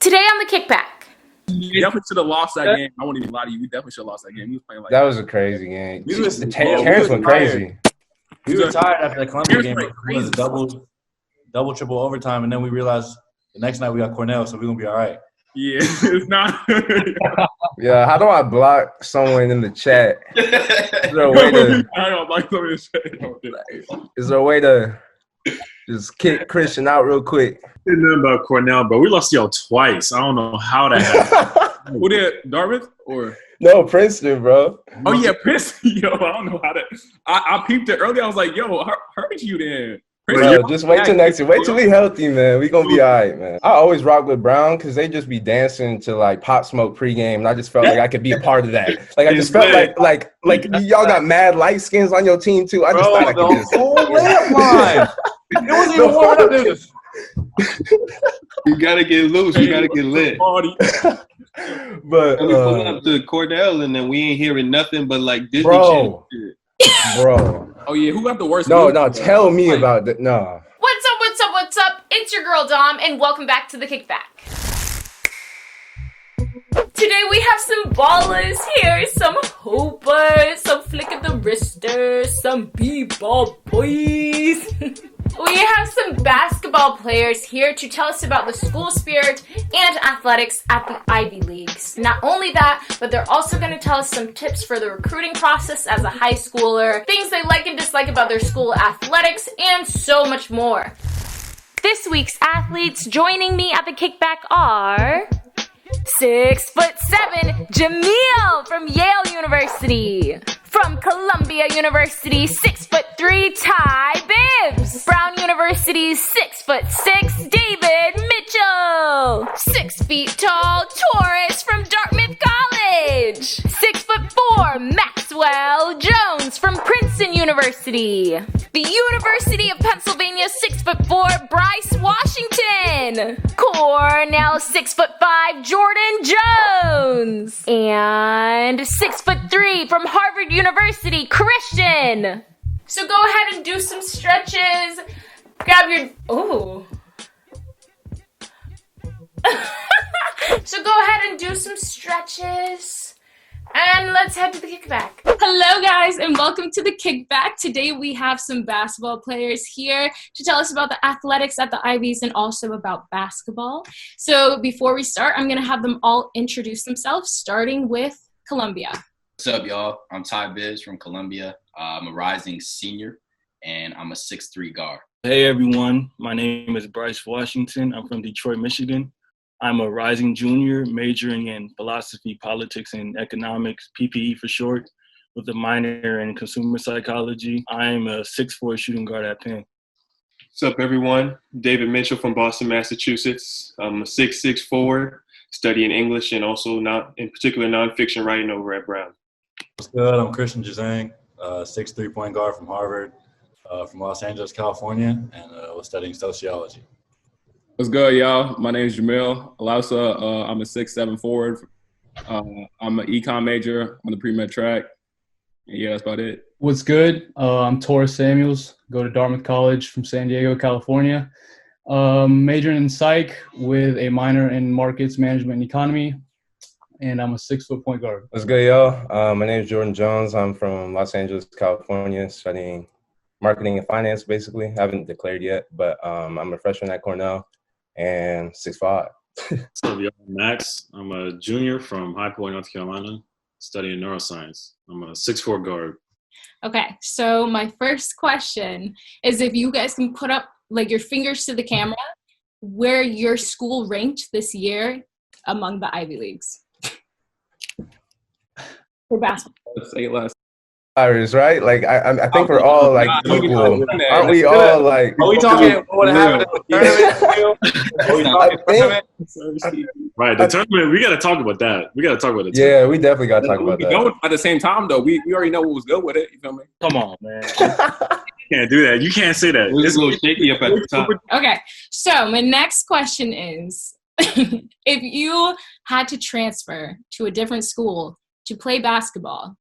Today on the kickback. We definitely should have lost that game. I won't even lie to you. We definitely should have lost that game. We was playing like that was a crazy game. Terrence went crazy. We were tired after the Columbia game. It was double, triple overtime, and then we realized the next night we got Cornell, so we're gonna be all right. Yeah, it's not. Yeah, how do I block someone in the chat? Is there a way to? I don't like someone in the chat. Is there a way to just kick Christian out real quick? Didn't know about Cornell, but we lost y'all twice. I don't know how that happened. Who did Dartmouth or? No, Princeton, bro. Oh yeah, Princeton. Yo, I don't know how that. I peeped it earlier. I was like, yo, heard you then. Bro, just wait till next year. Wait till we healthy, man. We gonna be all right, man. I always rock with Brown because they just be dancing to like Pop Smoke pregame, and I just felt like I could be a part of that. Like I just felt like y'all got mad light skins on your team too. I just thought I could just. Whole layup line. It wasn't even warming up, dude. You gotta get loose. You gotta get lit. But we pulling up to Cordell, and then we ain't hearing nothing but like Disney bro. shit. Oh yeah, who got the worst? No, tell me about that. No. What's up? It's your girl Dom, and welcome back to the kickback. Today we have some ballers here, some hoopers, some flick of the wristers, some b-ball boys. We have some basketball players here to tell us about the school spirit and athletics at the Ivy Leagues. Not only that, but they're also going to tell us some tips for the recruiting process as a high schooler, things they like and dislike about their school athletics, and so much more. This week's athletes joining me at the kickback are 6'7" Jamil from Yale University. From Columbia University, 6'3" Ty Bibbs. Brown University's 6'6" David Mitchell. 6 feet tall Taurus from Dartmouth College. 6'4" Maxwell Jones from Princeton University. The University of Pennsylvania, 6'4" Bryce Washington. Cornell, 6'5" Jordan Jones. And 6'3" from Harvard University, Christian. So go ahead and do some stretches. Grab your, So go ahead and do some stretches. And let's head to the kickback. Hello guys, and welcome to the kickback. Today we have some basketball players here to tell us about the athletics at the Ivies and also about basketball. So before we start, I'm gonna have them all introduce themselves, starting with Columbia. What's up, y'all? I'm Ty Bibbs from Columbia. I'm a rising senior, and I'm a 6'3" guard. Hey, everyone. My name is Bryce Washington. I'm from Detroit, Michigan. I'm a rising junior majoring in philosophy, politics, and economics, PPE for short, with a minor in consumer psychology. I'm a 6'4" shooting guard at Penn. What's up, everyone? David Mitchell from Boston, Massachusetts. I'm a 6'6" forward, studying English and also in particular nonfiction writing over at Brown. What's good? I'm Christian J. 6'3" point guard from Harvard, from Los Angeles, California, and was studying sociology. What's good, y'all? My name is Jamil Alausa. I'm a 6'7" forward. I'm an econ major on the pre-med track. And yeah, that's about it. What's good? I'm Taurus Samuels. Go to Dartmouth College from San Diego, California. Majoring in psych with a minor in markets management and economy. And I'm a 6' point guard. What's good, y'all? My name is Jordan Jones. I'm from Los Angeles, California, studying marketing and finance, basically. I haven't declared yet, but I'm a freshman at Cornell and 6'5". What's up, y'all? Max. I'm a junior from High Point, North Carolina, studying neuroscience. I'm a 6'4" guard. Okay, so my first question is if you guys can put up like your fingers to the camera where your school ranked this year among the Ivy Leagues. For basketball. Let's say it last. Irish, right? Like I think we're all like equal. Aren't we all like? Are we talking what happened in the tournament? Right, the tournament. We got to talk about that. We got to talk about it. Yeah, we definitely got to talk about that. At the same time, though, we already know what was good with it. You feel me? Come on, man. You can't do that. You can't say that. It's a little shaky up at the top. Okay, so my next question is, if you had to transfer to a different school to play basketball,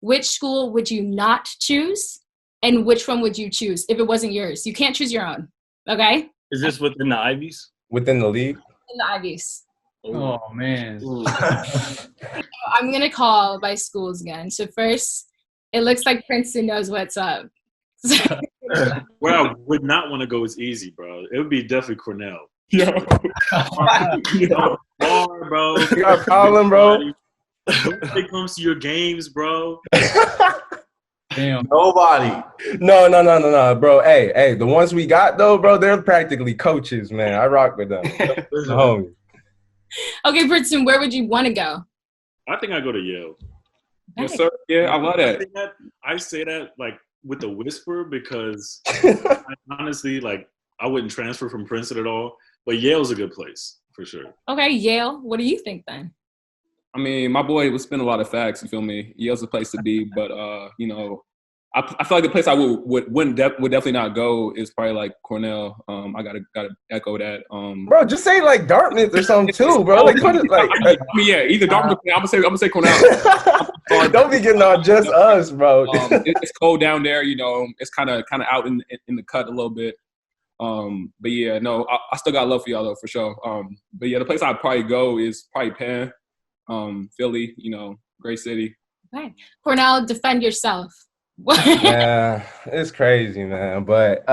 which school would you not choose, and which one would you choose if it wasn't yours? You can't choose your own, okay? Is this within the Ivies? Within the league? In the Ivies. Oh man. I'm gonna call by schools again. So first, it looks like Princeton knows what's up. Where I would not want to go is easy, bro. It would be definitely Cornell. Yo. Bro. You got a problem, bro? When it comes to your games, bro. Damn. Nobody. No, bro. Hey, the ones we got though, bro, they're practically coaches, man. I rock with them. Homie. Okay, Princeton, where would you want to go? I think I go to Yale. Yes, sir. Yeah, I love that. I say that like with a whisper because I honestly, like, I wouldn't transfer from Princeton at all. But Yale's a good place for sure. Okay, Yale. What do you think then? I mean, my boy would spend a lot of facts. You feel me? Yale's a place to be, but you know, I feel like the place I would definitely not go is probably like Cornell. I gotta echo that. Bro, just say like Dartmouth or something too, bro. Like put it like. I mean, yeah, either Dartmouth. I'm gonna say Cornell. Don't be getting on just us, bro. It's cold down there. You know, it's kind of out in the cut a little bit. But yeah, no, I still got love for y'all though, for sure. But yeah, the place I'd probably go is probably Penn, Philly, you know, great city. Okay. Cornell, defend yourself. Yeah, it's crazy, man. But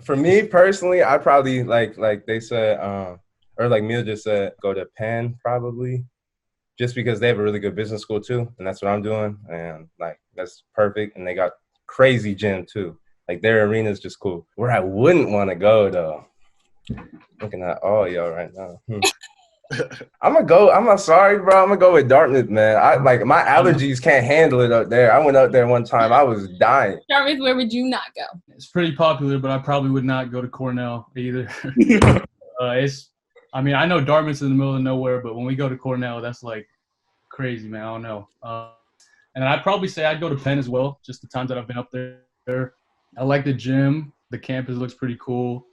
for me personally, I probably like they said, or like Mia just said, go to Penn probably, just because they have a really good business school too, and that's what I'm doing, and like that's perfect, and they got crazy gym too. Like their arena is just cool. Where I wouldn't want to go though, looking at all y'all right now. I'm sorry, bro. I'm gonna go with Dartmouth, man. I like my allergies can't handle it up there. I went up there one time. I was dying. Dartmouth, where would you not go? It's pretty popular, but I probably would not go to Cornell either. I mean, I know Dartmouth's in the middle of nowhere, but when we go to Cornell, that's like crazy, man. I don't know. And I'd probably say I'd go to Penn as well, just the times that I've been up there. I like the gym. The campus looks pretty cool.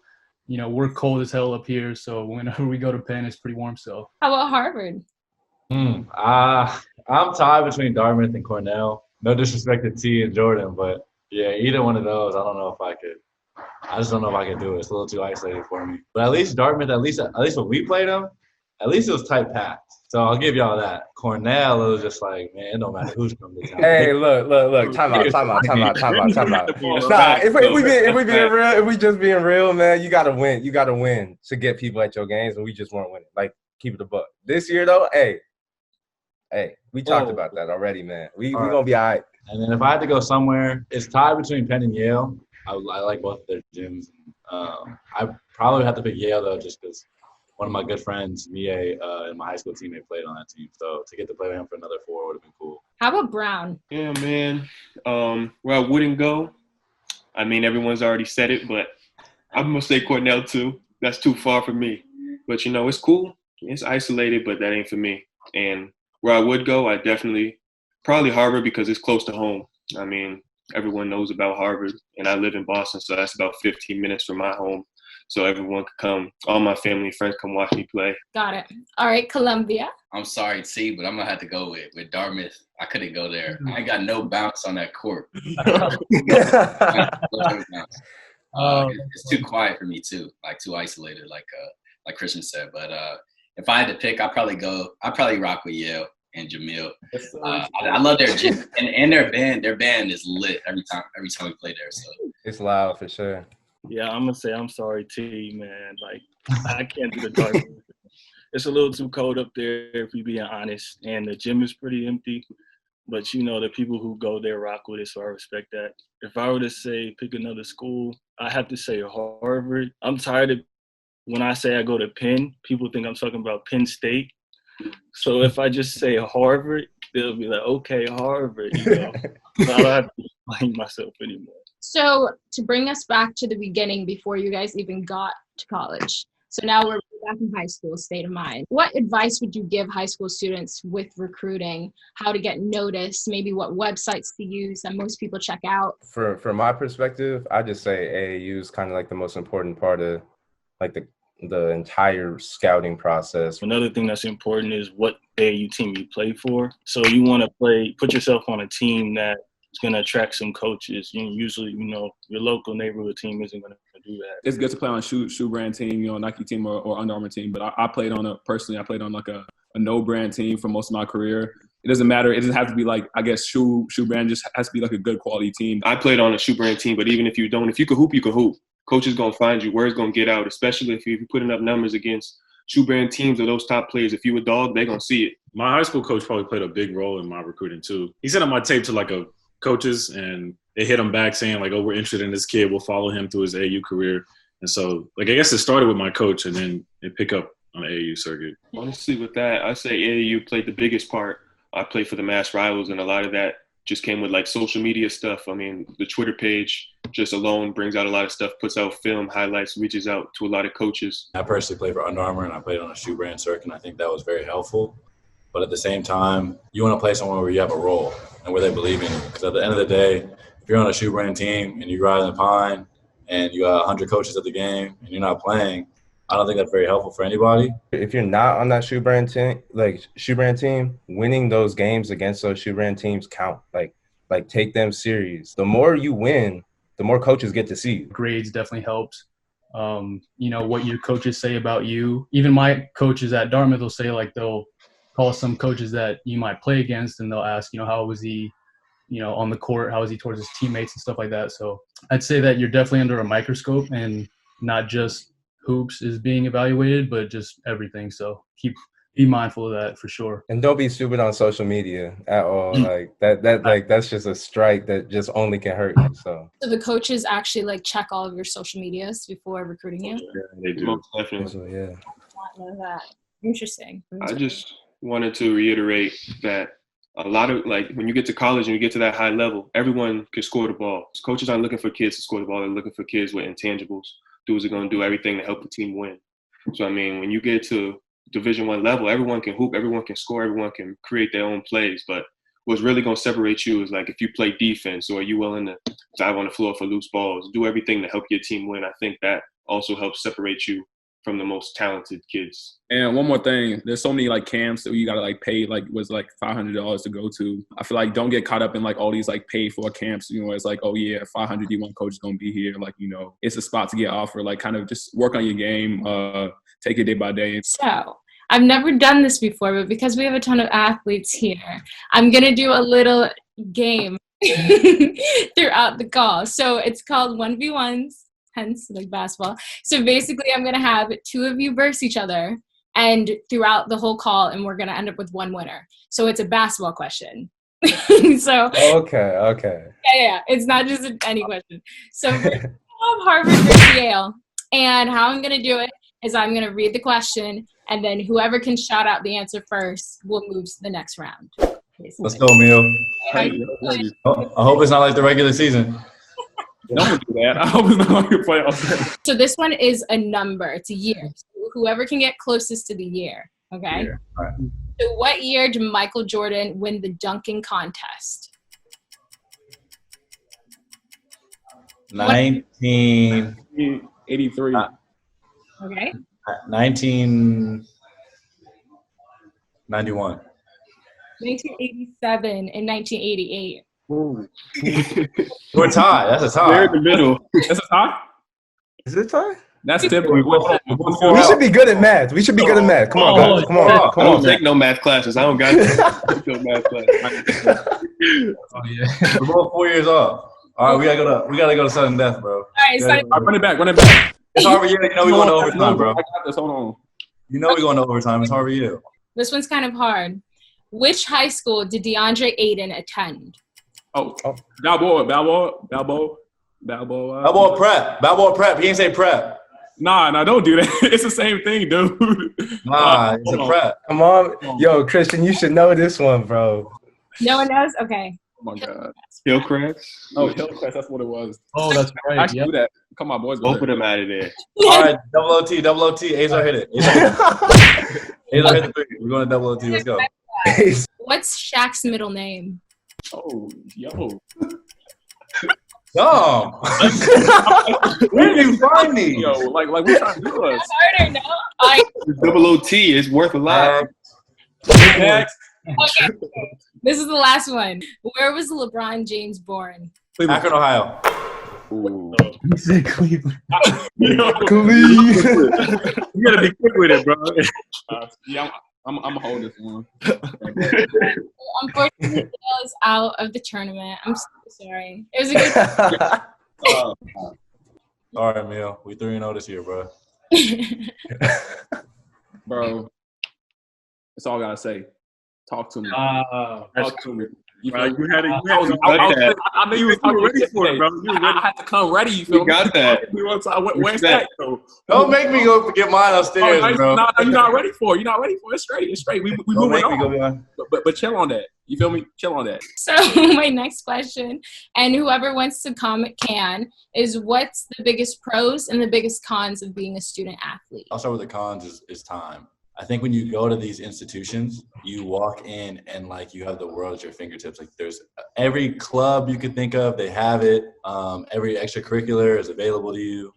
You know, we're cold as hell up here, so whenever we go to Penn, it's pretty warm. So, how about Harvard? I'm tied between Dartmouth and Cornell. No disrespect to T and Jordan, but yeah, either one of those, I don't know if I could. I just don't know if I could do it. It's a little too isolated for me. But at least Dartmouth, at least when we played them, at least it was tight packed. So I'll give y'all that. Cornell, it was just like, man, it don't matter who's from this town. Hey, look, time out. Nah, if we just being real, man, you gotta win. You gotta win to get people at your games, and we just weren't winning. Like, keep it a buck. This year though, hey, we talked about that already, man. We gonna be all right. And then if I had to go somewhere, it's tied between Penn and Yale. I like both of their gyms. I probably have to pick Yale though, just because one of my good friends, Mie, and my high school teammate played on that team. So to get to play with him for another 4 would have been cool. How about Brown? Yeah, man. Where I wouldn't go, I mean, everyone's already said it, but I'm going to say Cornell too. That's too far for me. But, you know, it's cool. It's isolated, but that ain't for me. And where I would go, I probably Harvard because it's close to home. I mean, everyone knows about Harvard, and I live in Boston, so that's about 15 minutes from my home. So everyone could come, all my family and friends come watch me play. Got it. All right, Columbia. I'm sorry, T, but I'm going to have to go with Dartmouth. I couldn't go there. I ain't got no bounce on that court. It's too quiet for me, too. Like, too isolated, like Christian said. But if I had to pick, I'd probably rock with Yale and Jamil. I love their gym. And their band is lit every time we play there. So it's loud for sure. Yeah, I'm gonna say I'm sorry, T, man. Like, I can't do the dark. It's a little too cold up there, if we being honest. And the gym is pretty empty. But, you know, the people who go there rock with it, so I respect that. If I were to say pick another school, I have to say Harvard. I'm tired of when I say I go to Penn, people think I'm talking about Penn State. So if I just say Harvard, they'll be like, okay, Harvard, you know. So I don't have to explain myself anymore. So to bring us back to the beginning before you guys even got to college. So now we're back in high school, state of mind. What advice would you give high school students with recruiting, how to get noticed, maybe what websites to use that most people check out? From my perspective, I just say AAU is kind of like the most important part of like the entire scouting process. Another thing that's important is what AAU team you play for. So you want to put yourself on a team that it's going to attract some coaches. Usually, your local neighborhood team isn't going to do that. It's good to play on a shoe brand team, Nike team or Under Armour team. But I played on like a no brand team for most of my career. It doesn't matter. It doesn't have to be like, I guess, shoe brand. Just has to be like a good quality team. I played on a shoe brand team, but even if you don't, if you can hoop, you can hoop. Coach is going to find you. Word's going to get out, especially if you're putting up numbers against shoe brand teams or those top players. If you a dog, they're going to see it. My high school coach probably played a big role in my recruiting too. He sent out my tape to like a coaches and they hit him back saying like, oh, we're interested in this kid. We'll follow him through his AAU career. And so like, I guess it started with my coach and then it picked up on the AAU circuit. Honestly, with that, I say AAU played the biggest part. I played for the Mass Rivals, and a lot of that just came with like social media stuff. I mean, the Twitter page just alone brings out a lot of stuff, puts out film, highlights, reaches out to a lot of coaches. I personally played for Under Armour and I played on a shoe brand circuit, and I think that was very helpful. But at the same time, you want to play somewhere where you have a role and where they believe in you. Because at the end of the day, if you're on a shoe brand team and you ride in the pine and you got 100 coaches at the game and you're not playing, I don't think that's very helpful for anybody. If you're not on that shoe brand team, winning those games against those shoe brand teams count. Like take them serious. The more you win, the more coaches get to see you. Grades definitely helps. What your coaches say about you. Even my coaches at Dartmouth will say like they'll call some coaches that you might play against and they'll ask, how was he, on the court, how was he towards his teammates and stuff like that. So I'd say that you're definitely under a microscope and not just hoops is being evaluated, but just everything. So be mindful of that for sure. And don't be stupid on social media at all. That's just a strike that just only can hurt you. So the coaches actually like check all of your social medias before recruiting you? Yeah, they do. Most definitely. So, yeah. I love that. Interesting. I just wanted to reiterate that a lot of, like, when you get to college and you get to that high level, everyone can score the ball. Coaches aren't looking for kids to score the ball. They're looking for kids with intangibles. Dudes are going to do everything to help the team win. So, I mean, when you get to Division I level, everyone can hoop, everyone can score, everyone can create their own plays. But what's really going to separate you is, like, if you play defense or are you willing to dive on the floor for loose balls, do everything to help your team win. I think that also helps separate you from the most talented kids. And one more thing, there's so many like camps that you gotta like pay like was like $500 to go to. I feel like don't get caught up in like all these like paid for camps. It's like, oh yeah, 500 D1 coach is gonna be here. Like, it's a spot to get offered. Like, kind of just work on your game, take it day by day. So I've never done this before, but because we have a ton of athletes here, I'm gonna do a little game throughout the call. So it's called 1v1s. Hence, like basketball. So basically, I'm going to have two of you verse each other and throughout the whole call, and we're going to end up with one winner. So it's a basketball question. So Okay. Yeah. It's not just any question. So we're going to have Harvard versus Yale. And how I'm going to do it is I'm going to read the question, and then whoever can shout out the answer first will move to the next round. Let's go, Emil. I hope it's not like the regular season. Don't do that. I hope it's not like your playoffs. So this one is a number. It's a year. So whoever can get closest to the year. Okay. Yeah. All right. So what year did Michael Jordan win the dunking contest? 1983. Okay. 1991. 1987 and 1988. Ooh. We're tied. That's a tie. We're in the middle. That's a tie? Is it time? That's typical. We should be good at math. Come on, guys. Come on. I don't take no math classes. I don't got no math classes. Oh, yeah. We're both 4 years off. All right, we gotta go to sudden death, bro. All right, run it back. It's Harvard Yale. We going to overtime, bro. I got this. Hold on. We going to overtime. It's Harvard Yale. This one's kind of hard. Which high school did DeAndre Ayton attend? Oh. Balboa prep. He ain't say prep. Nah, don't do that. It's the same thing, dude. Nah, it's a prep. Come on. Yo, Christian, you should know this one, bro. No one knows? Okay. Oh, my God. Hillcrest? Oh, Hillcrest, that's what it was. Oh, that's right. I actually do that. Come on, boys. Both of them out of there. All right, double OT. Azar hit it. Azar hit the three. We're going to double OT. Let's go. What's Shaq's middle name? Oh, yo. Where did you find these? Yo, like what you trying to do us? Harder, no? Double OT is worth a lot. Next. Okay. This is the last one. Where was LeBron James born? Akron, Ohio. Ooh. He said Cleveland. Cleveland. You gotta be quick with it, bro. Yeah, I'm gonna hold this one. Unfortunately, Dale is out of the tournament. I'm so sorry. It was a good. All right, Mil. We 3-0 this year, bro. Bro, that's all I gotta say. Talk to me. Talk to me. You Bro, feel me? you had it. I knew you was ready for it, bro. You were ready. I had to come ready. You feel We me? got that. Where's that? Though? Don't make me go get mine upstairs, bro. No, you're not ready for it. You're not ready for it. It's straight. It's straight. We Don't moving make me go on. get mine. But chill on that. You feel me? Chill on that. So my next question, and whoever wants to comment can, is what's the biggest pros and the biggest cons of being a student athlete? I'll start with the cons is time. I think when you go to these institutions, you walk in and like you have the world at your fingertips. Like there's every club you could think of, they have it. Every extracurricular is available to you.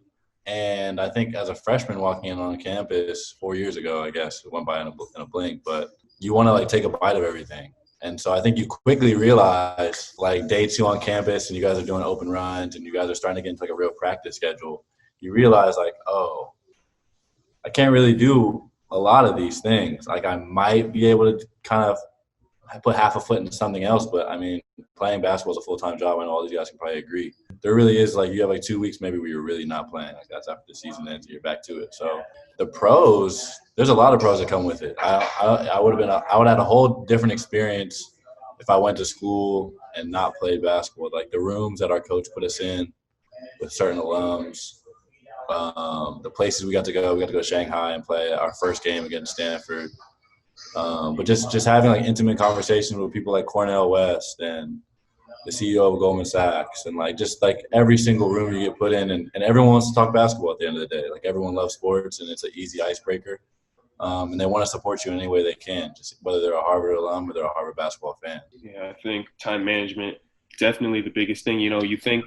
And I think as a freshman walking in on campus 4 years ago, I guess it went by in a blink, but you want to like take a bite of everything. And so I think you quickly realize like day 2 on campus and you guys are doing open runs and you guys are starting to get into like a real practice schedule. You realize like, oh, I can't really do a lot of these things. Like I might be able to kind of put half a foot into something else, but I mean, playing basketball is a full-time job. I know all these guys can probably agree. There really is like, you have like 2 weeks maybe where you're really not playing. Like that's after the season ends and you're back to it. So the pros, there's a lot of pros that come with it. I would have had a whole different experience if I went to school and not played basketball. Like the rooms that our coach put us in with certain alums, the places we got to go to Shanghai and play our first game against Stanford. But just having like intimate conversations with people like Cornell West and the CEO of Goldman Sachs and like just like every single room you get put in and everyone wants to talk basketball at the end of the day. Like everyone loves sports and it's an easy icebreaker. And they want to support you in any way they can, just whether they're a Harvard alum or they're a Harvard basketball fan. Yeah, I think time management, definitely the biggest thing. You know, you think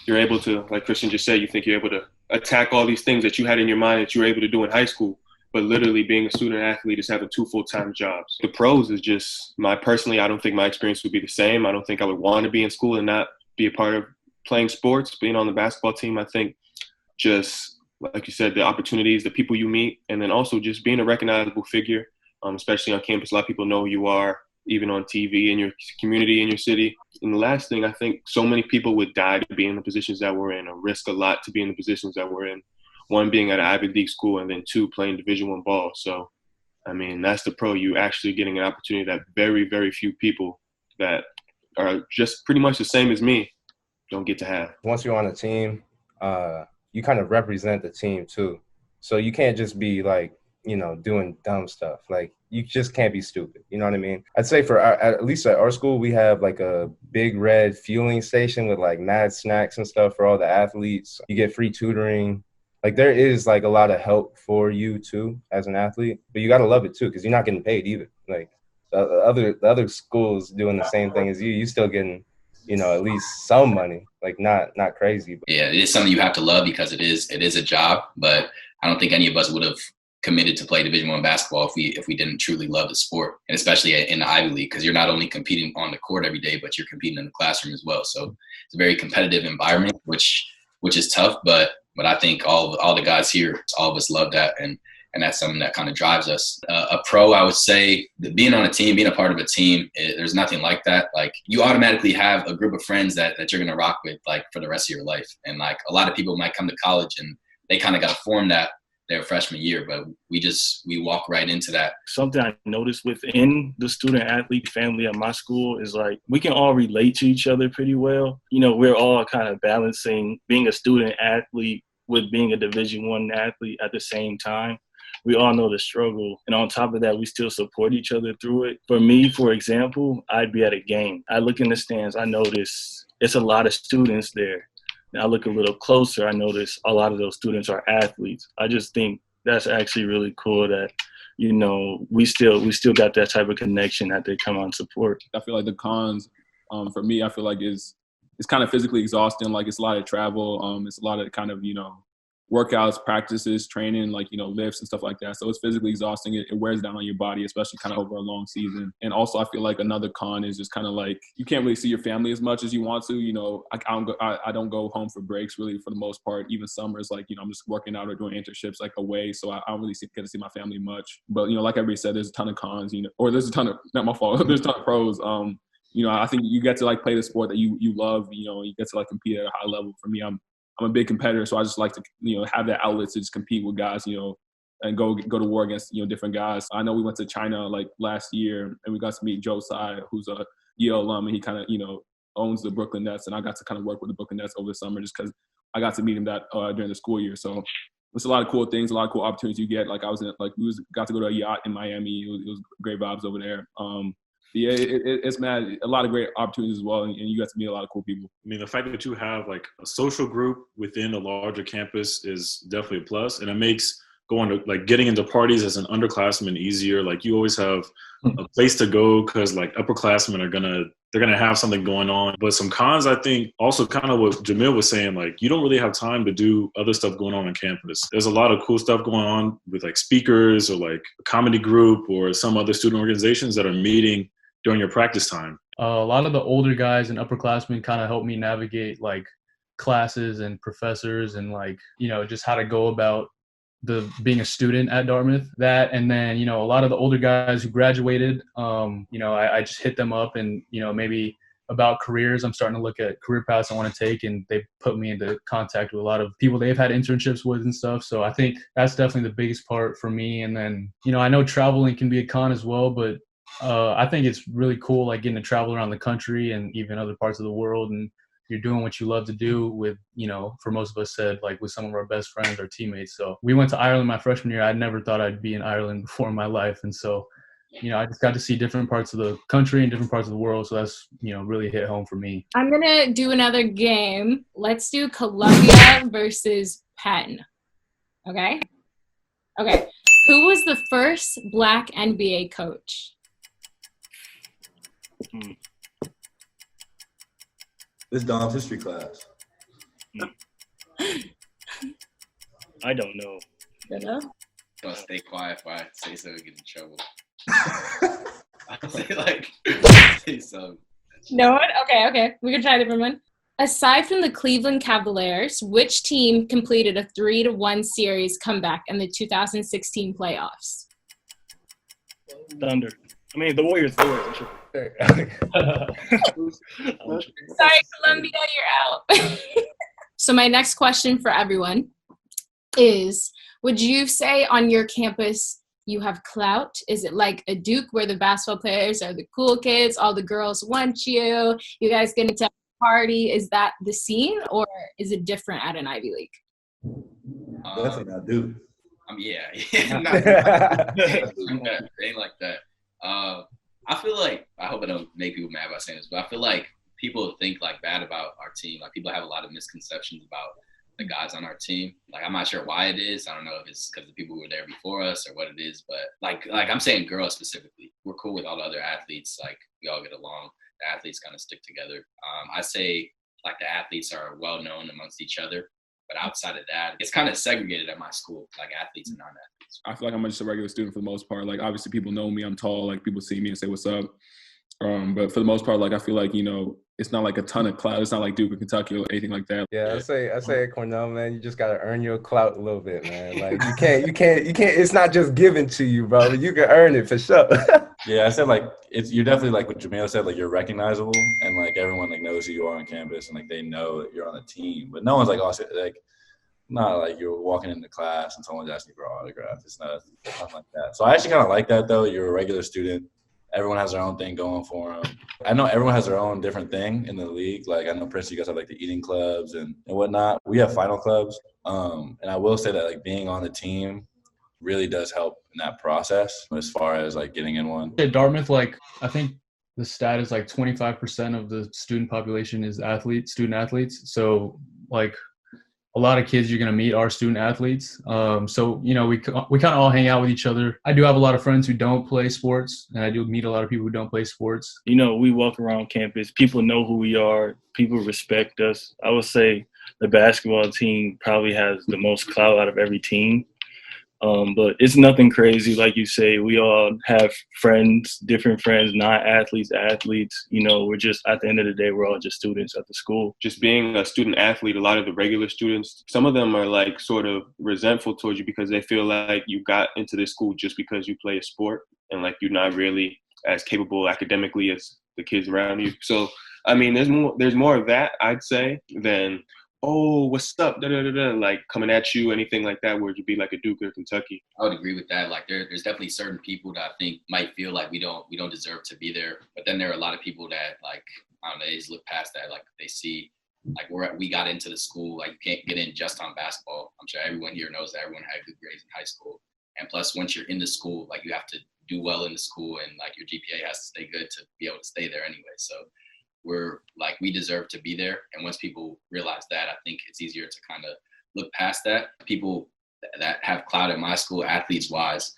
you're able to, like Christian just said, you think you're able to attack all these things that you had in your mind that you were able to do in high school. But literally being a student athlete is having 2 full-time jobs. The pros is just personally, I don't think my experience would be the same. I don't think I would want to be in school and not be a part of playing sports, being on the basketball team. I think just, like you said, the opportunities, the people you meet, and then also just being a recognizable figure, especially on campus. A lot of people know who you are, even on TV, in your community, in your city. And the last thing, I think so many people would die to be in the positions that we're in or risk a lot to be in the positions that we're in. 1, being at an Ivy League school, and then 2, playing Division I ball. So, I mean, that's the pro. You actually getting an opportunity that very, very few people that are just pretty much the same as me don't get to have. Once you're on a team, you kind of represent the team too. So you can't just be like, you know, doing dumb stuff. Like you just can't be stupid. You know what I mean? I'd say for at least at our school, we have like a big red fueling station with like mad snacks and stuff for all the athletes. You get free tutoring. Like there is like a lot of help for you too as an athlete, but you got to love it too because you're not getting paid either. Like the other schools doing the same thing as you still getting, you know, at least some money, like not crazy. But. Yeah, it is something you have to love because it is a job, but I don't think any of us would have committed to play Division I basketball if we didn't truly love the sport, and especially in the Ivy League because you're not only competing on the court every day, but you're competing in the classroom as well. So it's a very competitive environment, which is tough, but I think all the guys here, all of us love that, and that's something that kind of drives us. A pro, I would say, that being on a team, being a part of a team, there's nothing like that. Like you automatically have a group of friends that you're gonna rock with like for the rest of your life, and like a lot of people might come to college and they kind of got to form that their freshman year, but we walk right into that. Something I noticed within the student athlete family at my school is like we can all relate to each other pretty well. You know, we're all kind of balancing being a student athlete with being a Division I athlete at the same time. We all know the struggle. And on top of that, we still support each other through it. For me, for example, I'd be at a game. I look in the stands, I notice it's a lot of students there. And I look a little closer, I notice a lot of those students are athletes. I just think that's actually really cool that, you know, we still got that type of connection that they come on support. I feel like the cons, for me, I feel like it's kind of physically exhausting. Like it's a lot of travel. It's a lot of kind of, you know, workouts, practices, training, like, lifts and stuff like that. So it's physically exhausting. It wears down on your body, especially kind of over a long season. And also I feel like another con is just kind of like, you can't really see your family as much as you want to. I don't go home for breaks really for the most part. Even summers, like, I'm just working out or doing internships like away. So I don't really get to see my family much. But, like everybody said, there's a ton of cons, or there's a ton of, not my fault, there's a ton of pros. I think you get to like play the sport that you love, you get to like compete at a high level. For me, I'm a big competitor, so I just like to, have that outlet to just compete with guys, and go to war against, different guys. I know we went to China like last year and we got to meet Joe Tsai, who's a Yale alum, and he kind of, owns the Brooklyn Nets, and I got to kind of work with the Brooklyn Nets over the summer just because I got to meet him during the school year. So it's a lot of cool things, a lot of cool opportunities you get. Like got to go to a yacht in Miami. It was great vibes over there. Yeah, it's mad. A lot of great opportunities as well, and you got to meet a lot of cool people. I mean, the fact that you have like a social group within a larger campus is definitely a plus, and it makes getting into parties as an underclassman easier. Like, you always have a place to go because like upperclassmen they're gonna have something going on. But some cons, I think, also kind of what Jamil was saying, like, you don't really have time to do other stuff going on campus. There's a lot of cool stuff going on with like speakers or like a comedy group or some other student organizations that are meeting during your practice time. A lot of the older guys and upperclassmen kind of helped me navigate like classes and professors and like, just how to go about being a student at Dartmouth. That, and then, a lot of the older guys who graduated, I just hit them up and, maybe about careers. I'm starting to look at career paths I want to take, and they put me into contact with a lot of people they've had internships with and stuff. So I think that's definitely the biggest part for me. And then, I know traveling can be a con as well, but I think it's really cool, like getting to travel around the country and even other parts of the world, and you're doing what you love to do with, for most of us said, like with some of our best friends, our teammates. So we went to Ireland my freshman year. I never thought I'd be in Ireland before in my life. And so, I just got to see different parts of the country and different parts of the world. So that's, really hit home for me. I'm going to do another game. Let's do Columbia versus Penn. Okay? Okay. Who was the first Black NBA coach? This Dom's history class. I don't know. Don't stay quiet if I say so and get in trouble. I'll say so. No one? Okay. We can try a different one. Aside from the Cleveland Cavaliers, which team completed a 3-1 series comeback in the 2016 playoffs? Thunder. I mean, the Warriors. Sorry, Columbia, you're out. So my next question for everyone is, would you say on your campus you have clout? Is it like a Duke where the basketball players are the cool kids, all the girls want you, you guys get into a party? Is that the scene, or is it different at an Ivy League? Definitely not Duke. It ain't like that. I feel like, I hope I don't make people mad by saying this, but I feel like people think like bad about our team. Like, people have a lot of misconceptions about the guys on our team. Like, I'm not sure why it is. I don't know if it's because the people who were there before us or what it is, but like I'm saying girls specifically. We're cool with all the other athletes. Like, we all get along. The athletes kind of stick together. I say like the athletes are well known amongst each other. But outside of that, it's kind of segregated at my school, like athletes and non-athletes. I feel like I'm just a regular student for the most part. Like, obviously people know me, I'm tall, like people see me and say what's up. But for the most part, like, I feel like, it's not like a ton of clout. It's not like Duke or Kentucky or anything like that. Yeah, I say at Cornell, man, you just gotta earn your clout a little bit, man. Like, you can't. It's not just given to you, bro. You can earn it for sure. Yeah, I said like you're definitely like what Jamil said, like you're recognizable and like everyone like knows who you are on campus and like they know that you're on the team. But no one's like also like not like you're walking into class and someone's asking you for an autograph. It's not nothing like that. So I actually kind of like that though. You're a regular student. Everyone has their own thing going for them. I know everyone has their own different thing in the league. Like, I know, Prince, you guys have like the eating clubs and whatnot. We have final clubs. And I will say that like being on the team really does help in that process as far as like getting in one. At Dartmouth, like, I think the stat is like 25% of the student population is student athletes. So like a lot of kids you're going to meet are student athletes. So, we kind of all hang out with each other. I do have a lot of friends who don't play sports, and I do meet a lot of people who don't play sports. We walk around campus. People know who we are. People respect us. I would say the basketball team probably has the most clout out of every team. But it's nothing crazy. Like you say, we all have friends, different friends, not athletes, athletes. You know, we're just, at the end of the day, we're all just students at the school. Just being a student athlete, a lot of the regular students, some of them are like sort of resentful towards you because they feel like you got into this school just because you play a sport and like you're not really as capable academically as the kids around you. So, I mean, there's more of that, I'd say, than, oh, what's up, like coming at you, anything like that, where it'd be like a Duke or Kentucky. I would agree with that. Like there's definitely certain people that I think might feel like we don't deserve to be there. But then there are a lot of people that, like, I don't know, they just look past that. Like they see, like we got into the school, like you can't get in just on basketball. I'm sure everyone here knows that everyone had good grades in high school. And plus, once you're in the school, like you have to do well in the school, and like your GPA has to stay good to be able to stay there anyway. So we deserve to be there. And once people realize that, I think it's easier to kind of look past that. People that have clout at my school, athletes wise,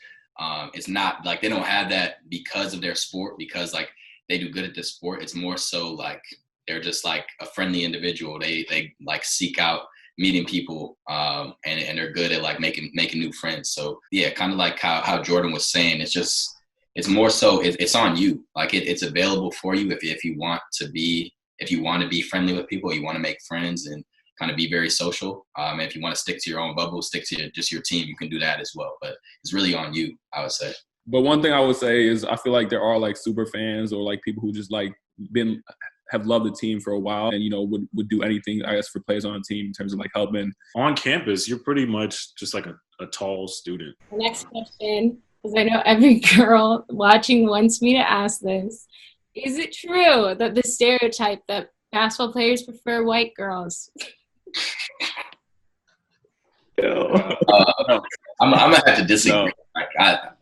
it's not like they don't have that because of their sport, because like they do good at this sport. It's more so like they're just like a friendly individual. They like seek out meeting people, and they're good at like making new friends. So yeah, kind of like how Jordan was saying, it's more so it's on you. Like it's available for you if you want to be friendly with people, you want to make friends and kind of be very social. And if you want to stick to your own bubble, stick to just your team, you can do that as well. But it's really on you, I would say. But one thing I would say is I feel like there are like super fans or like people who just like have loved the team for a while and, you know, would do anything, I guess, for players on the team in terms of like helping. On campus, you're pretty much just like a tall student. The next question, because I know every girl watching wants me to ask this. Is it true that the stereotype that basketball players prefer white girls? I'm gonna have to disagree.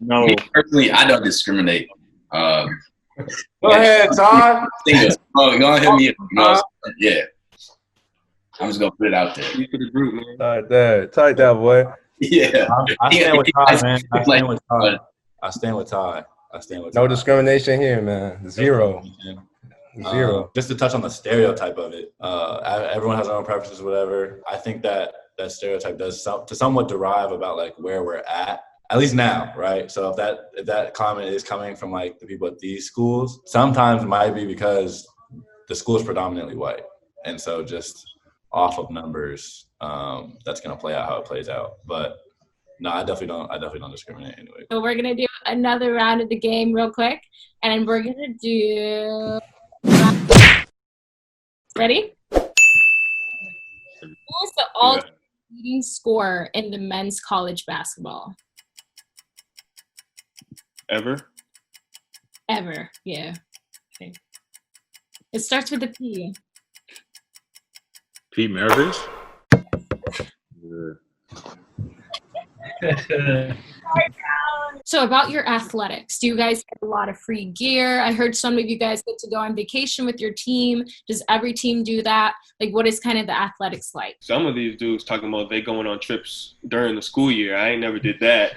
No. Me personally, I don't discriminate. Go ahead, Todd. Go ahead, me. Yeah. I'm just gonna put it out there. For the group, man. Tight that boy. Yeah. I stand with Todd, man. I stand with Todd. No discrimination here, man. Zero. Just to touch on the stereotype of it, everyone has their own preferences, whatever. I think that stereotype does to somewhat derive about like where we're at least now, right? So if that comment is coming from like the people at these schools, sometimes it might be because the school is predominantly white, and so just off of numbers, that's gonna play out how it plays out. But no, I definitely don't discriminate anyway. So we're gonna do another round of the game real quick, and we're gonna do. Ready? Who is the all-time leading scorer in the men's college basketball? Ever, yeah. Okay. It starts with a P. Pete Maravich? So about your athletics, do you guys get a lot of free gear? I heard some of you guys get to go on vacation with your team. Does every team do that? Like, what is kind of the athletics like? some of these dudes talking about they going on trips during the school year. I ain't never did that.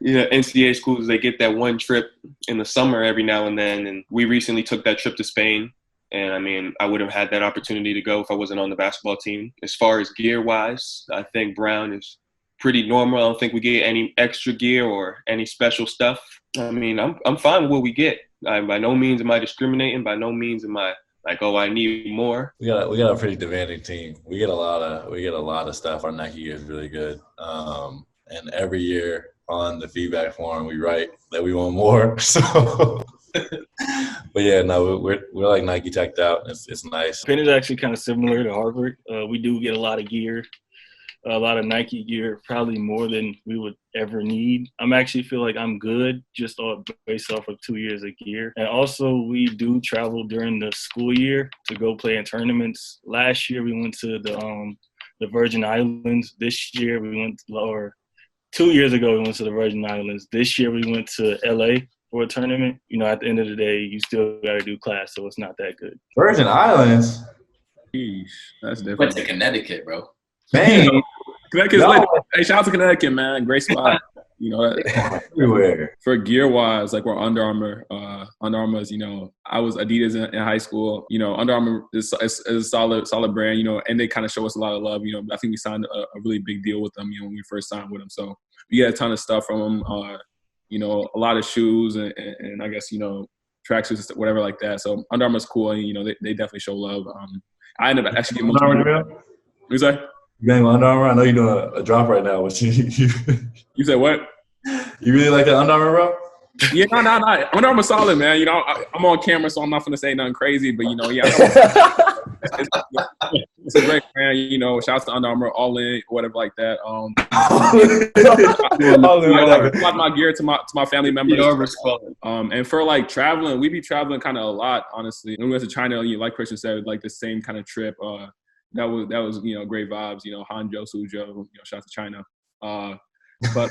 NCAA schools, they get that one trip in the summer every now and then. And we recently took that trip to Spain. And I mean, I would have had that opportunity to go if I wasn't on the basketball team. As far as gear wise, I think Brown is pretty normal. I don't think we get any extra gear or any special stuff. I mean, I'm fine with what we get. By no means am I discriminating. By no means am I like, oh, I need more. We got a pretty demanding team. We get a lot of stuff. Our Nike gear is really good. And every year on the feedback form, we write that we want more. So, but yeah, no, we're like Nike teched out. It's nice. Penn is actually kind of similar to Harvard. We do get a lot of gear, a lot of Nike gear, probably more than we would ever need. I'm actually feel like I'm good just based off of 2 years of gear. And also we do travel during the school year to go play in tournaments. Last year we went to the Virgin Islands. This year we went 2 years ago we went to the Virgin Islands. This year we went to LA for a tournament. You know, at the end of the day, you still got to do class, so it's not that good. Virgin Islands? Sheesh, that's different. Went to Connecticut, bro. Dang. Connecticut's lit. Hey, shout out to Connecticut, man. Great spot. You know, everywhere. For gear wise, like we're Under Armour Under Armour's, I was Adidas in high school. Under Armour is a solid brand, and they kind of show us a lot of love. I think we signed a really big deal with them, when we first signed with them. So we get a ton of stuff from them, a lot of shoes and I guess, tracksuits, whatever like that. So Under Armour's cool, and, they definitely show love. I ended up actually getting What's that? You got Under Armour? I know you're doing a drop right now. You said what? You really like that Under Armour, bro? Yeah, no. Under Armour solid, man. I'm on camera, so I'm not gonna say nothing crazy, but yeah, it's a great brand. Shouts to Under Armour, All In, whatever like that. A lot of my gear to my family members. And for like traveling, we be traveling kind of a lot, honestly. When we went to China, like Christian said, like the same kind of trip. That was great vibes. Hangzhou, Suzhou. Shout out to China. But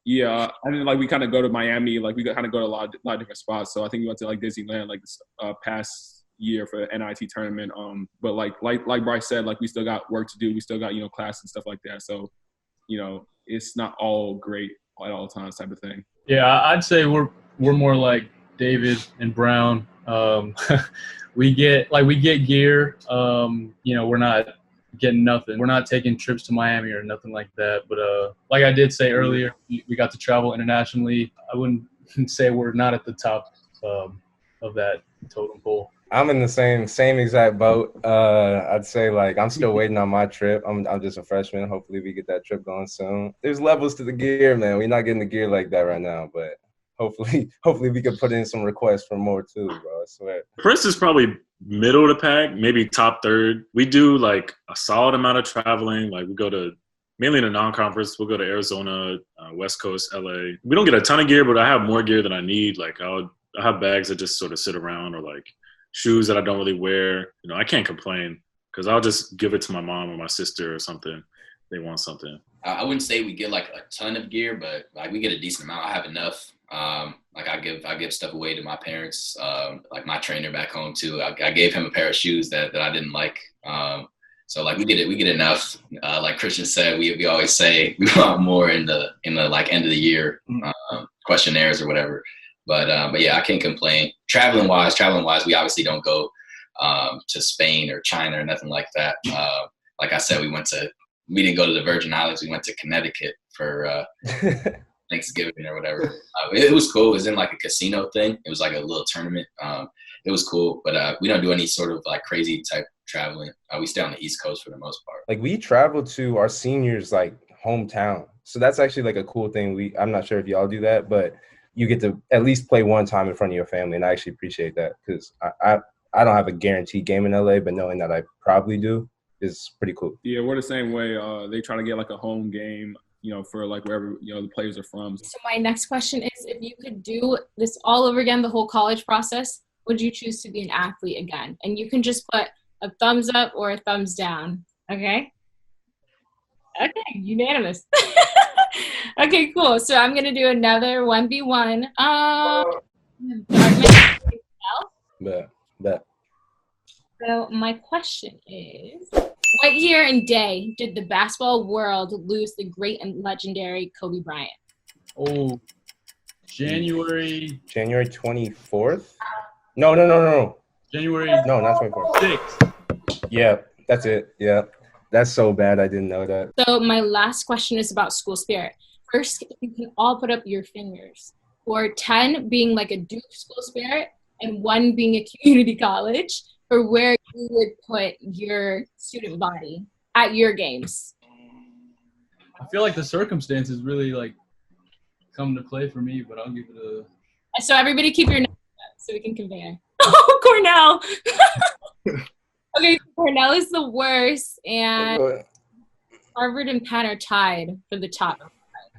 yeah, I mean, like we kind of go to Miami, like we kind of go to a lot of different spots. So I think we went to like Disneyland like this past year for the NIT tournament. But like Bryce said, like we still got work to do. We still got class and stuff like that. So it's not all great at all times type of thing. Yeah, I'd say we're more like David and Brown. We get gear. We're not getting nothing. We're not taking trips to Miami or nothing like that. But like I did say earlier, we got to travel internationally. I wouldn't say we're not at the top of that totem pole. I'm in the same exact boat. I'd say like I'm still waiting on my trip. I'm just a freshman. Hopefully we get that trip going soon. There's levels to the gear, man. We're not getting the gear like that right now, but hopefully we can put in some requests for more too, bro. I swear. Prince is probably middle of the pack, maybe top third. We do like a solid amount of traveling. Like we go to mainly in the non-conference. We'll go to Arizona, West Coast, LA. We don't get a ton of gear, but I have more gear than I need. Like I have bags that just sort of sit around, or like shoes that I don't really wear. I can't complain because I'll just give it to my mom or my sister or something. They want something. I wouldn't say we get like a ton of gear, but like we get a decent amount. I have enough. Like I give stuff away to my parents. Like my trainer back home too. I gave him a pair of shoes that I didn't like. So like we get enough. Like Christian said, we always say we want more in the like end of the year questionnaires or whatever. But yeah, I can't complain. Traveling wise, we obviously don't go to Spain or China or nothing like that. Like I said, we didn't go to the Virgin Islands. We went to Connecticut for Thanksgiving or whatever. It was cool. It was in like a casino thing. It was like a little tournament. It was cool, but we don't do any sort of like crazy type traveling. We stay on the East Coast for the most part. Like we travel to our seniors' like hometown, so that's actually like a cool thing. I'm not sure if y'all do that, but you get to at least play one time in front of your family, and I actually appreciate that because I don't have a guaranteed game in LA, but knowing that I probably do is pretty cool. Yeah, we're the same way. They try to get like a home game, for like wherever the players are from. So my next question is, if you could do this all over again, the whole college process, would you choose to be an athlete again? And you can just put a thumbs up or a thumbs down. Okay, unanimous. Okay, cool. So I'm gonna do another 1v1. Bet. So my question is, what year and day did the basketball world lose the great and legendary Kobe Bryant? Oh, January 24th? No. January. No, not 24th. 6th. Yeah, that's it. Yeah. That's so bad. I didn't know that. So my last question is about school spirit. First, if you can all put up your fingers. For 10 being like a Duke school spirit and 1 being a community college, for where you would put your student body at your games. I feel like the circumstances really like come to play for me, but I'll give it a. So everybody keep your names up so we can compare. Oh, Cornell. Okay, Cornell is the worst, and Harvard and Penn are tied for the top.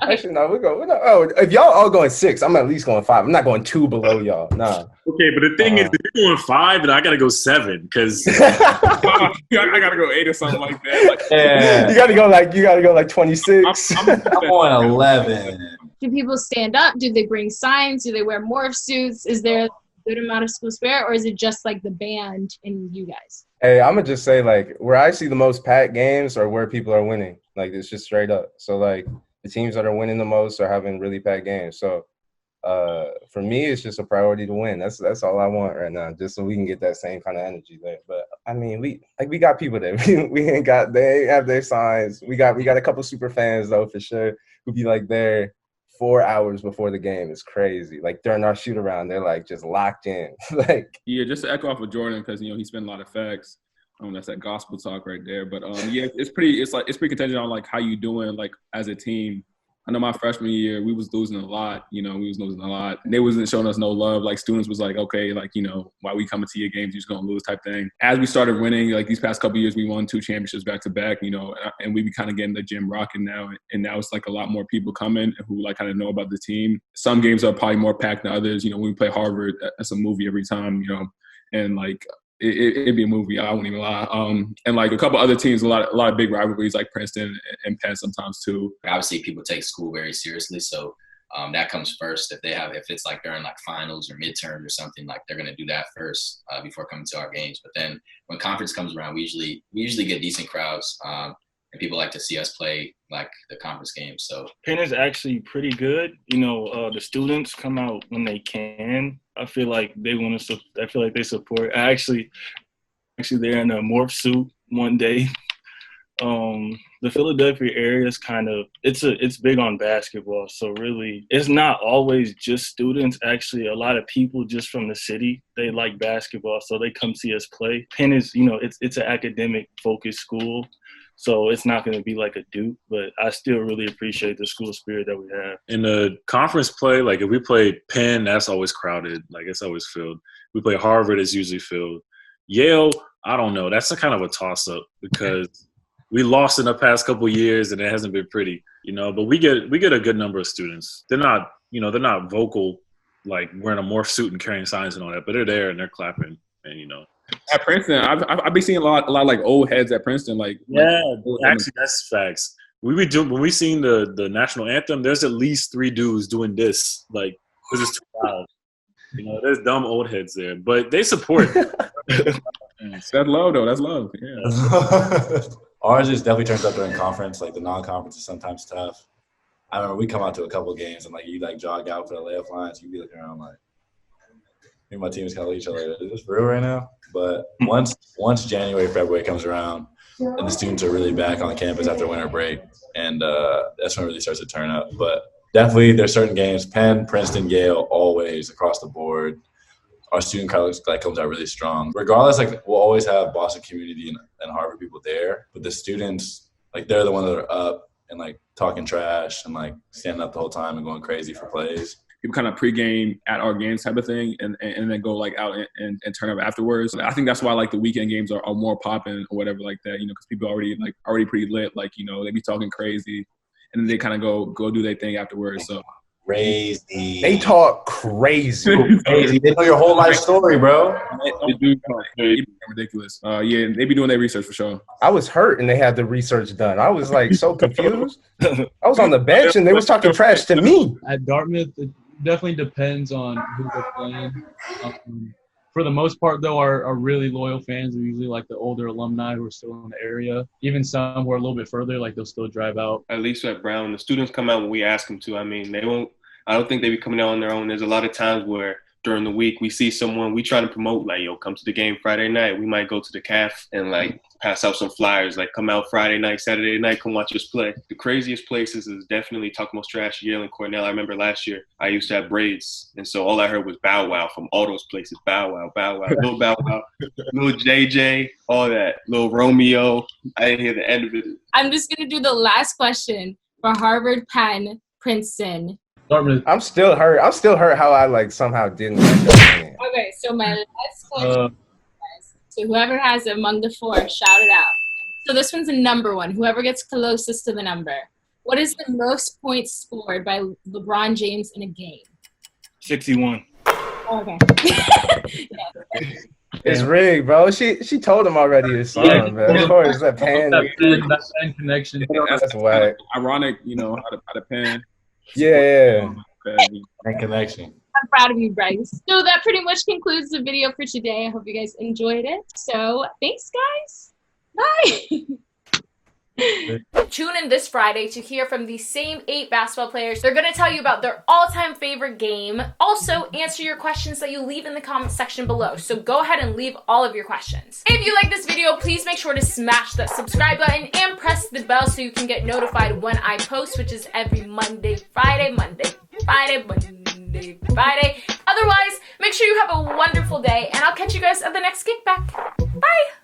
Okay. Actually, no, we're going. Oh, if y'all all going 6, I'm at least going 5. I'm not going 2 below y'all. Nah. Okay, but the thing is, if you're going 5, then I gotta go 7 because I gotta go 8 or something like that. Like, yeah, you gotta go like 26. I'm going 11. Do people stand up? Do they bring signs? Do they wear morph suits? Is there a good amount of school spirit, or is it just like the band and you guys? Hey, I'm gonna just say like where I see the most packed games are where people are winning. Like it's just straight up. So like the teams that are winning the most are having really packed games. So For me, it's just a priority to win. That's all I want right now, just so we can get that same kind of energy there. But I mean, we got people there. We ain't got, they have their signs. We got a couple super fans though, for sure, who be like there 4 hours before the game. Is crazy. Like during our shoot around, they're like just locked in. Like, yeah, just to echo off of Jordan, because he spent a lot of facts. That's that gospel talk right there. But yeah, it's pretty contingent on like how you doing like as a team. I know my freshman year, we was losing a lot. We was losing a lot. And they wasn't showing us no love. Like, students was like, okay, like, why we coming to your games, you're just going to lose type thing. As we started winning, like these past couple of years, we won 2 championships back to back, and we be kind of getting the gym rocking now. And now it's like a lot more people coming who like kind of know about the team. Some games are probably more packed than others. When we play Harvard, that's a movie every time, and like, it'd be a movie. I won't even lie. And like a couple other teams, a lot of big rivalries like Princeton and Penn sometimes too. Obviously, people take school very seriously, so that comes first. If it's like during like finals or midterms or something, like they're gonna do that first before coming to our games. But then when conference comes around, we usually get decent crowds, and people like to see us play like the conference games. So Penn is actually pretty good. The students come out when they can. I feel like they want to. I feel like they support. Actually, they're in a morph suit one day. The Philadelphia area is kind of it's big on basketball. So really, it's not always just students. Actually, a lot of people just from the city, they like basketball, so they come see us play. Penn is, it's an academic focused school. So it's not going to be like a Duke, but I still really appreciate the school spirit that we have. In the conference play, like if we play Penn, that's always crowded. Like it's always filled. We play Harvard, it's usually filled. Yale, I don't know. That's a kind of a toss-up because we lost in the past couple of years and it hasn't been pretty, But we get a good number of students. They're not, they're not vocal, like wearing a morph suit and carrying signs and all that, but they're there and they're clapping and At Princeton, I've been seeing a lot of like old heads at Princeton. Like, actually, that's facts. When we seen the national anthem, there's at least 3 dudes doing this, like, because it's too loud. There's dumb old heads there, but they support. That's love, though. That's love. Yeah. Ours is definitely turns up during conference. Like the non-conference is sometimes tough. I remember we come out to a couple games and like you like jog out for the layup lines. You be looking around like, me and my team's kind of each other. Is this real right now? But once January, February comes around, and the students are really back on campus after winter break, and that's when it really starts to turn up. But definitely, there's certain games: Penn, Princeton, Yale, always across the board. Our student crowd comes out really strong. Regardless, like we'll always have Boston community and Harvard people there, but the students, like they're the ones that are up and like talking trash and like standing up the whole time and going crazy for plays. People kind of pregame at our games type of thing and then go like out and turn up afterwards. I think that's why like the weekend games are more popping or whatever like that, because people already pretty lit. Like, they be talking crazy and then they kind of go do their thing afterwards. So crazy. They talk crazy. Crazy. They know your whole life story, bro. They do talk crazy. Ridiculous. Yeah, they be doing their research for sure. I was hurt and they had the research done. I was like so confused. I was on the bench and they was talking trash to me. At Dartmouth, definitely depends on who they're playing. For the most part, though, our really loyal fans are usually like the older alumni who are still in the area. Even some who are a little bit further, like they'll still drive out. At least at Brown, the students come out when we ask them to. I mean, they won't. I don't think they be coming out on their own. There's a lot of times where during the week we see someone, we try to promote like, yo, come to the game Friday night. We might go to the CAF and like pass out some flyers, like come out Friday night, Saturday night, come watch us play. The craziest places is definitely Talk Most Trash, Yale and Cornell. I remember last year I used to have braids, and so all I heard was Bow Wow from all those places. Bow Wow, Bow Wow, Lil Bow Wow, Lil JJ, all that, Lil Romeo. I didn't hear the end of it. I'm just gonna do the last question for Harvard, Penn, Princeton. I'm still hurt how I like somehow didn't end up winning. Okay, so my last question. So whoever has it among the 4, shout it out. So this one's a number one. Whoever gets closest to the number. What is the most points scored by LeBron James in a game? 61. Okay. It's rigged, bro. She told him already his song, man. Of course, that Penn. That Penn connection. That's whack. Ironic, how to Penn. Yeah. Penn connection. I'm proud of you, Bryce. So that pretty much concludes the video for today. I hope you guys enjoyed it. So thanks, guys. Bye. Tune in this Friday to hear from these same 8 basketball players. They're going to tell you about their all-time favorite game. Also, answer your questions that you leave in the comment section below. So go ahead and leave all of your questions. If you like this video, please make sure to smash that subscribe button and press the bell so you can get notified when I post, which is every Monday, Friday. Otherwise, make sure you have a wonderful day, and I'll catch you guys at the next kickback. Bye!